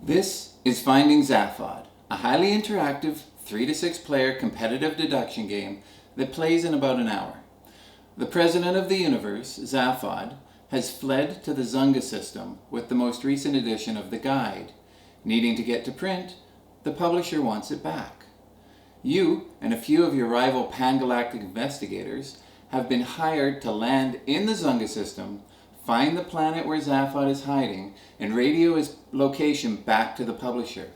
This is Finding Zaphod, a highly interactive 3 to 6 player competitive deduction game that plays in about an hour. The president of the universe, Zaphod, has fled to the ZUNGA system with the most recent edition of the guide. Needing to get to print, the publisher wants it back. You and a few of your rival pangalactic investigators have been hired to land in the ZUNGA system, find the planet where Zaphod is hiding, and radio his location back to the publisher.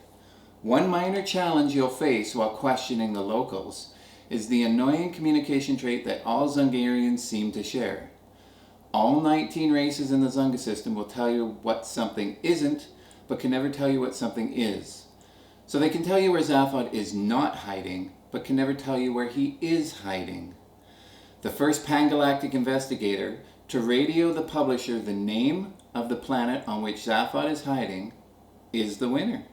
One minor challenge you'll face while questioning the locals is the annoying communication trait that all Zungarians seem to share. All 19 races in the ZUNGA system will tell you what something isn't, but can never tell you what something is. So they can tell you where Zaphod is not hiding, but can never tell you where he is hiding. The first pangalactic investigator to radio the publisher the name of the planet on which Zaphod is hiding is the winner.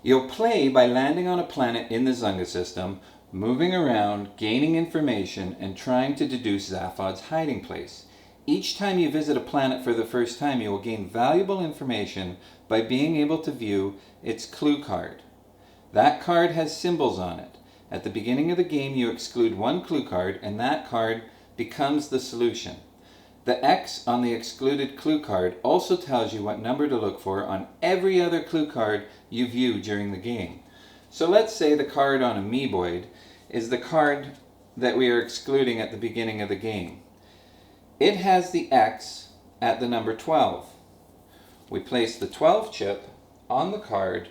You'll play by landing on a planet in the ZUNGA system, moving around, gaining information, and trying to deduce Zaphod's hiding place. Each time you visit a planet for the first time, you will gain valuable information by being able to view its clue card. That card has symbols on it. At the beginning of the game, you exclude one clue card, and that card becomes the solution. The X on the excluded clue card also tells you what number to look for on every other clue card you view during the game. So let's say the card on Amoeboid is the card that we are excluding at the beginning of the game. It has the X at the number 12. We place the 12 chip on the card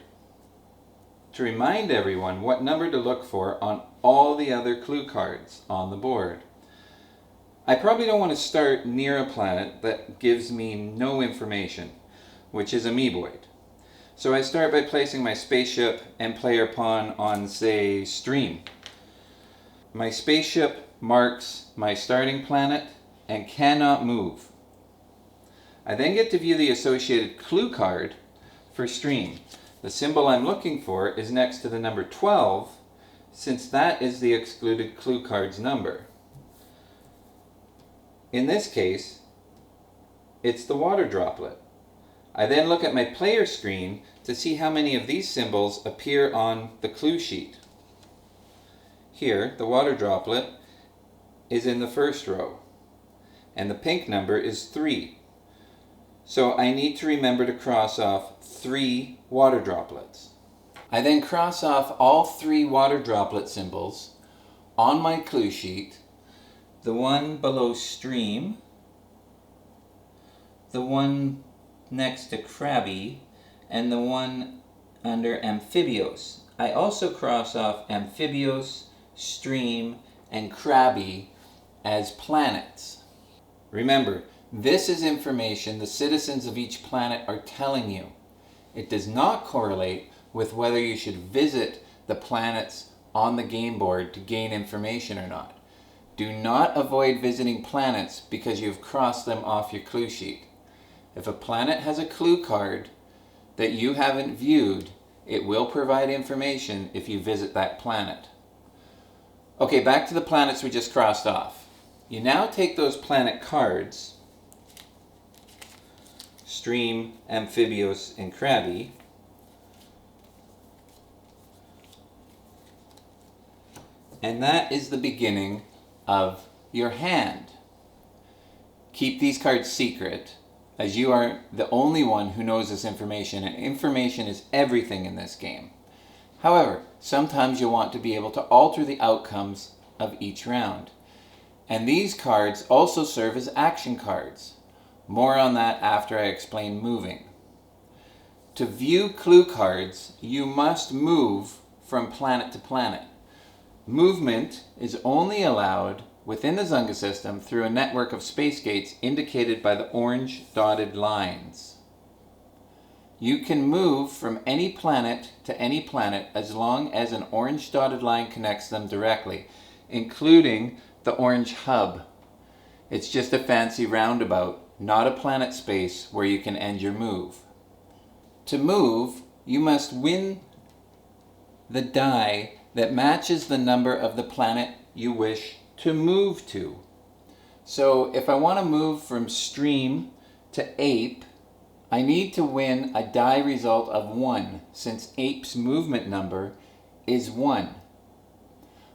to remind everyone what number to look for on all the other clue cards on the board. I probably don't want to start near a planet that gives me no information, which is Amoeboid. So I start by placing my spaceship and player pawn on, say, Stream. My spaceship marks my starting planet and cannot move. I then get to view the associated clue card for Stream. The symbol I'm looking for is next to the number 12, since that is the excluded clue card's number. In this case, it's the water droplet. I then look at my player screen to see how many of these symbols appear on the clue sheet. Here, the water droplet is in the first row, and the pink number is 3. So I need to remember to cross off 3 water droplets. I then cross off all 3 water droplet symbols on my clue sheet, the one below Stream, the one next to Crabby, and the one under Amphibios. I also cross off Amphibios, Stream, and Crabby as planets. Remember, this is information the citizens of each planet are telling you. It does not correlate with whether you should visit the planets on the game board to gain information or not. Do not avoid visiting planets because you've crossed them off your clue sheet. If a planet has a clue card that you haven't viewed, it will provide information if you visit that planet. Okay, back to the planets we just crossed off. You now take those planet cards, Stream, Amphibios, and Crabby, and that is the beginning of your hand. Keep these cards secret, as you are the only one who knows this information, and information is everything in this game. However, sometimes you'll want to be able to alter the outcomes of each round. And these cards also serve as action cards. More on that after I explain moving. To view clue cards, you must move from planet to planet. Movement is only allowed within the ZUNGA system through a network of space gates indicated by the orange dotted lines. You can move from any planet to any planet as long as an orange dotted line connects them directly, including the orange hub. It's just a fancy roundabout, not a planet space where you can end your move. To move, you must win the die that matches the number of the planet you wish to move to. So if I want to move from Stream to Ape, I need to win a die result of 1, since Ape's movement number is 1.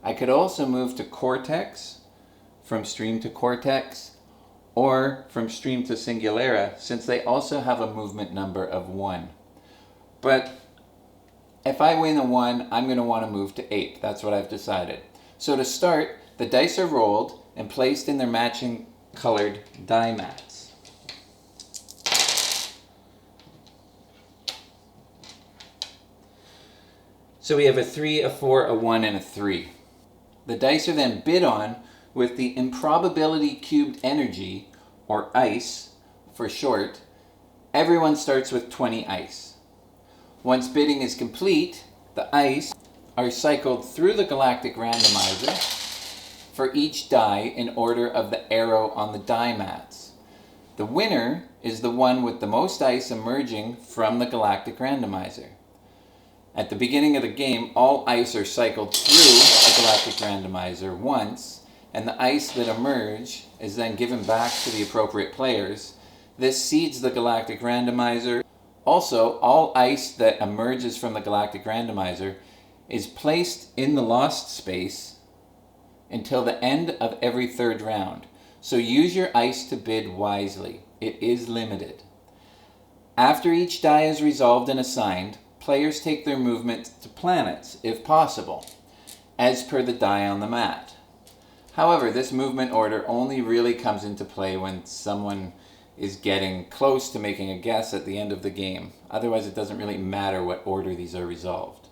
I could also move to Cortex, from Stream to Cortex, or from Stream to Singulara, since they also have a movement number of 1. But if I win a 1, I'm going to want to move to Ape. That's what I've decided. So to start, the dice are rolled and placed in their matching colored die mats. So we have a 3, a 4, a 1, and a 3. The dice are then bid on with the improbability cubed energy, or ICE for short. Everyone starts with 20 ICE. Once bidding is complete, the ICE are cycled through the galactic randomizer for each die in order of the arrow on the die mats. The winner is the one with the most ICE emerging from the galactic randomizer. At the beginning of the game, all ICE are cycled through the galactic randomizer once, and the ICE that emerge is then given back to the appropriate players. This seeds the galactic randomizer. Also, all ICE that emerges from the galactic randomizer is placed in the lost space until the end of every third round. So use your ICE to bid wisely. It is limited. After each die is resolved and assigned, players take their movement to planets, if possible, as per the die on the mat. However, this movement order only really comes into play when someone is getting close to making a guess at the end of the game. Otherwise, it doesn't really matter what order these are resolved.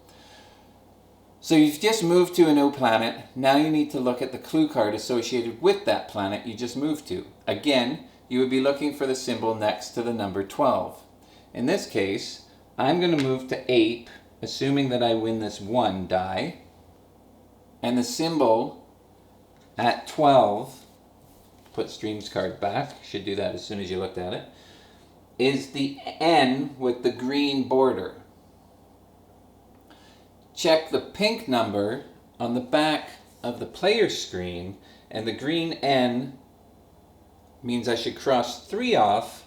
So you've just moved to a new planet. Now you need to look at the clue card associated with that planet you just moved to. Again, you would be looking for the symbol next to the number 12. In this case, I'm going to move to Ape, assuming that I win this 1 die. And the symbol at 12, put Stream's card back, should do that as soon as you looked at it, is the N with the green border. Check the pink number on the back of the player screen, and the green N means I should cross 3 off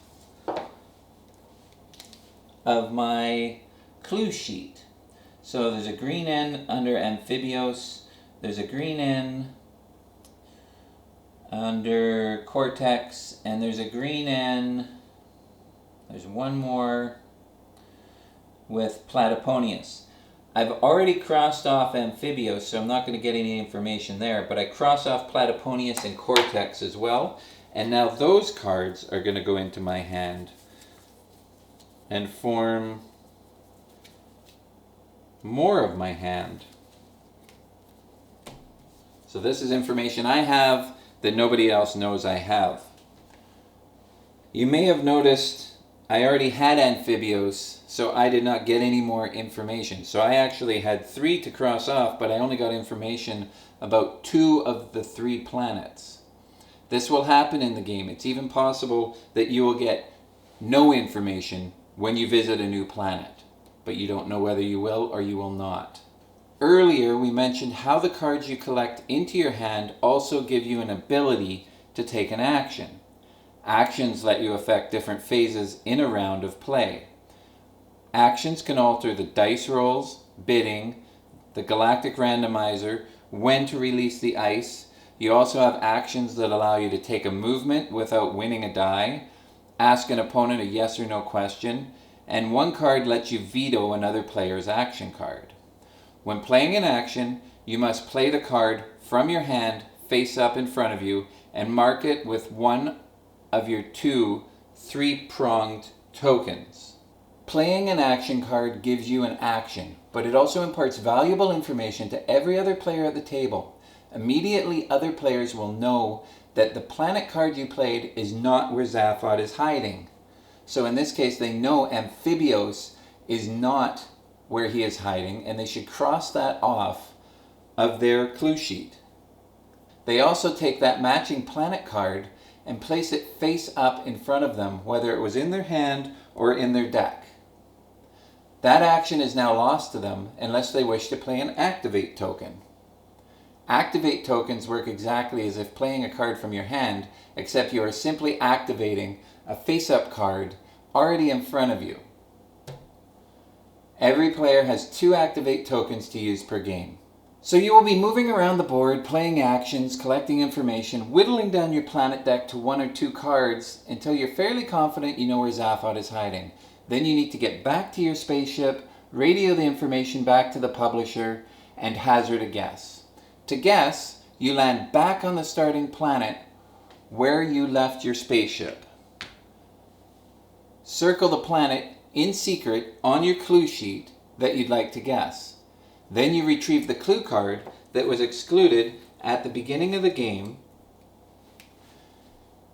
of my clue sheet. So there's a green N under Amphibios, there's a green N under Cortex, and there's a green N, there's one more with Platyponius. I've already crossed off Amphibios, so I'm not going to get any information there, but I cross off Platyponius and Cortex as well, and now those cards are going to go into my hand and form more of my hand. So this is information I have that nobody else knows I have. You may have noticed I already had Amphibios, so I did not get any more information. So I actually had 3 to cross off, but I only got information about 2 of the 3 planets. This will happen in the game. It's even possible that you will get no information when you visit a new planet, but you don't know whether you will or you will not. Earlier, we mentioned how the cards you collect into your hand also give you an ability to take an action. Actions let you affect different phases in a round of play. Actions can alter the dice rolls, bidding, the galactic randomizer, when to release the ice. You also have actions that allow you to take a movement without winning a die, ask an opponent a yes or no question, and one card lets you veto another player's action card. When playing an action, you must play the card from your hand face up in front of you and mark it with one of your 2 3-pronged tokens. Playing an action card gives you an action, but it also imparts valuable information to every other player at the table. Immediately, other players will know that the planet card you played is not where Zaphod is hiding. So in this case, they know Amphibios is not where he is hiding, and they should cross that off of their clue sheet. They also take that matching planet card and place it face up in front of them, whether it was in their hand or in their deck. That action is now lost to them unless they wish to play an activate token. Activate tokens work exactly as if playing a card from your hand, except you are simply activating a face-up card already in front of you. Every player has 2 activate tokens to use per game. So you will be moving around the board, playing actions, collecting information, whittling down your planet deck to 1 or 2 cards until you're fairly confident you know where Zaphod is hiding. Then you need to get back to your spaceship, radio the information back to the publisher, and hazard a guess. To guess, you land back on the starting planet where you left your spaceship. Circle the planet in secret on your clue sheet that you'd like to guess. Then you retrieve the clue card that was excluded at the beginning of the game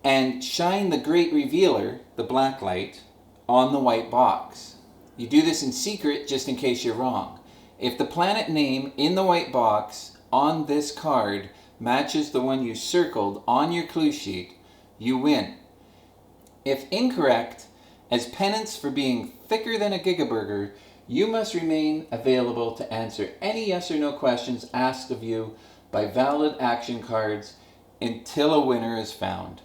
and shine the Great Revealer, the black light, on the white box. You do this in secret just in case you're wrong. If the planet name in the white box on this card matches the one you circled on your clue sheet, you win. If incorrect, as penance for being thicker than a gigaburger, you must remain available to answer any yes or no questions asked of you by valid action cards until a winner is found.